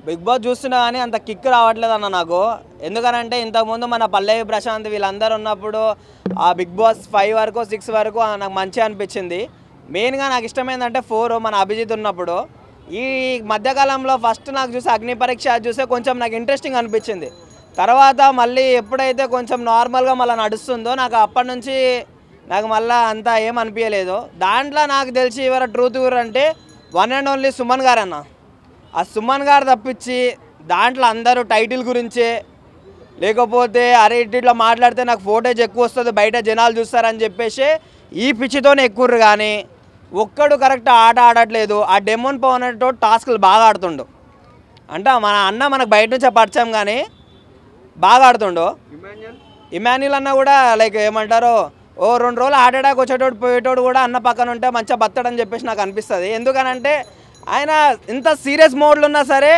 Big boss చూస్తున్నా కానీ అంత కిక్ రావట్లేదు అన్న నాకు. ఎందుకనంటే ఇంతకుముందు మన పల్లవి ప్రశాంత్ వీళ్ళందరూ ఉన్నప్పుడు ఆ బిగ్ బాస్ 5 వరకు 6 వరకు నాకు మంచిగా అనిపించింది. మెయిన్గా నాకు ఇష్టమైందంటే 4 మన అభిజిత్ ఉన్నప్పుడు. ఈ మధ్యకాలంలో ఫస్ట్ నాకు చూసి అగ్ని పరీక్ష చూస్తే కొంచెం నాకు ఇంట్రెస్టింగ్ అనిపించింది. తర్వాత మళ్ళీ ఎప్పుడైతే కొంచెం నార్మల్గా మళ్ళీ నడుస్తుందో నాకు అప్పటి నుంచి నాకు మళ్ళీ అంతా ఏం అనిపించలేదు. దాంట్లో నాకు తెలిసి ఎవరు ట్రూత్ అంటే వన్ అండ్ ఓన్లీ సుమన్ గారు అన్న. ఆ సుమన్ గారు తప్పించి దాంట్లో అందరూ టైటిల్ గురించే, లేకపోతే అరే ఇట్లా మాట్లాడితే నాకు ఫోటేజ్ ఎక్కువ వస్తుంది బయట జనాలు చూస్తారని చెప్పేసి ఈ పిచ్చితోనే ఎక్కుర్రు. కానీ ఒక్కడు కరెక్ట్ ఆట ఆడట్లేదు. ఆ డెమోన్ పవన్ అనేటో టాస్క్లు బాగా ఆడుతుండు. అంటే మన అన్న మనకు బయట నుంచే పరిచయం కానీ బాగా ఆడుతుండు. ఇమాన్యుల్ అన్న కూడా లైక్ ఏమంటారో 2 రోజులు ఆడాక వచ్చేటోడు పోయేటోడు కూడా అన్న పక్కన ఉంటే మంచిగా బతాడని చెప్పేసి నాకు అనిపిస్తుంది. ఎందుకనంటే ఆయన ఇంత సీరియస్ మోడ్లో ఉన్నా సరే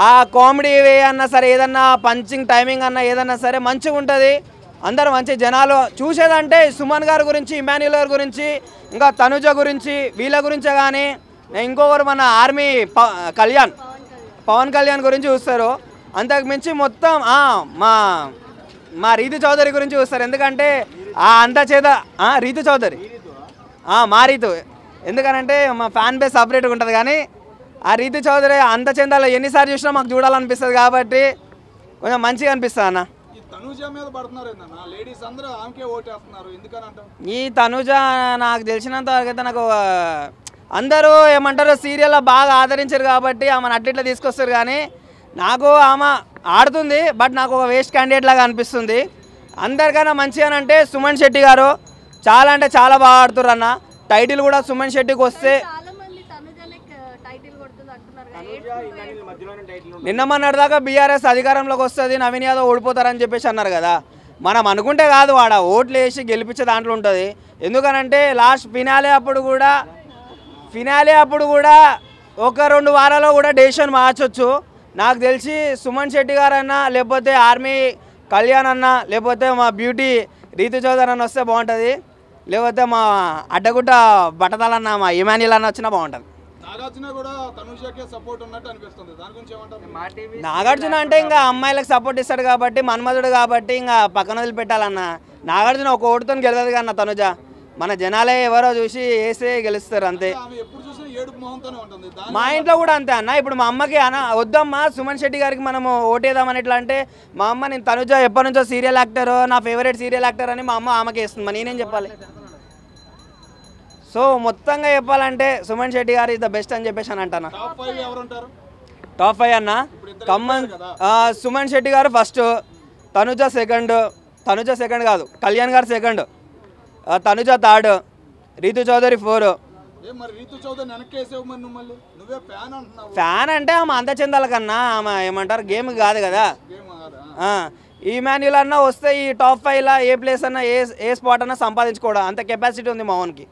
ఆ కామెడీ వే అన్నా సరే ఏదన్నా పంచింగ్ టైమింగ్ అన్నా ఏదన్నా సరే మంచిగా ఉంటుంది. అందరూ మంచి జనాలు చూసేదంటే సుమన్ గారి గురించి, ఇమాన్యుల్ గారి గురించి, ఇంకా తనుజ గురించి వీళ్ళ గురించే. కానీ ఇంకొకరు మన ఆర్మీ పవన్ కళ్యాణ్ గురించి చూస్తారు. అంతకు మించి మొత్తం మా రీతు చౌదరి గురించి చూస్తారు. ఎందుకంటే అంత చేత రీతు చౌదరి మా రీతు, ఎందుకనంటే మా ఫ్యాన్ బేస్ సపరేట్గా ఉంటుంది. కానీ ఆ రీతు చౌదరి అంత చెందాలో ఎన్నిసార్లు చూసినా మాకు చూడాలనిపిస్తుంది కాబట్టి కొంచెం మంచిగా అనిపిస్తుంది అన్న. ఈ తనుజ నాకు తెలిసినంత వరకు అయితే నాకు అందరూ ఏమంటారు సీరియల్లో బాగా ఆదరించారు కాబట్టి ఆమెను అట్లా తీసుకొస్తారు. కానీ నాకు ఆమె ఆడుతుంది, బట్ నాకు ఒక వేస్ట్ క్యాండిడేట్ లాగా అనిపిస్తుంది. అందరికన్నా మంచిగా అంటే సుమన్ శెట్టి గారు చాలా అంటే చాలా బాగా ఆడుతున్నారు అన్న. టైటిల్ కూడా సుమన్ శెట్టికి వస్తే నిన్న మొన్నటిదాకా బీఆర్ఎస్ అధికారంలోకి వస్తుంది, నవీన్ యాదవ్ ఓడిపోతారని చెప్పేసి అన్నారు కదా. మనం అనుకుంటే కాదు, వాడ ఓట్లు వేసి గెలిపించే దాంట్లో ఉంటుంది. ఎందుకనంటే లాస్ట్ ఫినాలే అప్పుడు కూడా ఒక 2 వారాల్లో కూడా డెసిషన్ మార్చొచ్చు. నాకు తెలిసి సుమన్ శెట్టి గారు అన్నా, లేకపోతే ఆర్మీ కళ్యాణ్ అన్న, లేకపోతే మా బ్యూటీ రీతు చౌదరి అన్న వస్తే బాగుంటుంది. లేకపోతే మా అడ్డగుట్ట బట్టతలన్న మా ఇమాన్యుల్ అన్న వచ్చినా బాగుంటుంది. నాగార్జున అంటే ఇంకా అమ్మాయిలకు సపోర్ట్ ఇస్తాడు కాబట్టి, మన్మధుడు కాబట్టి ఇంకా పక్కన వదిలిపెట్టాలన్న. నాగార్జున ఒక ఓటుతో గెలవదు కన్నా తనుజ. మన జనాలే ఎవరో చూసి వేసే గెలుస్తారు అంతే. మా ఇంట్లో కూడా అంతే అన్న. ఇప్పుడు మా అమ్మకి అన్న వద్దమ్మా సుమన్ శెట్టి గారికి మనము ఓటేద్దామని ఎట్లా అంటే, మా అమ్మ నేను తనుజ ఎప్పటి నుంచో సీరియల్ యాక్టర్, నా ఫేవరెట్ సీరియల్ యాక్టర్ అని మా అమ్మ ఆమెకి వేస్తుంది. మరి నేనేం చెప్పాలి? సో మొత్తంగా చెప్పాలంటే సుమన్ శెట్టి గారు ఇస్ ద బెస్ట్ అని చెప్పేసి అని అంటాను. టాప్ 5 అన్న సుమన్ శెట్టి గారు ఫస్ట్, తనుజ సెకండ్ కాదు Kalyan garu second, Tanuja third, Rithu Chowdary 4. Fan అంటే ఆమె అంత చెందాల కన్నా ఆమె ఏమంటారు గేమ్ కాదు కదా. ఇమాన్యుల్ అన్న వస్తే ఈ టాప్ 5లా ఏ ప్లేస్ అన్నా ఏ స్పాట్ అన్నా సంపాదించుకోవడం అంత కెపాసిటీ ఉంది మా ఓన్కి.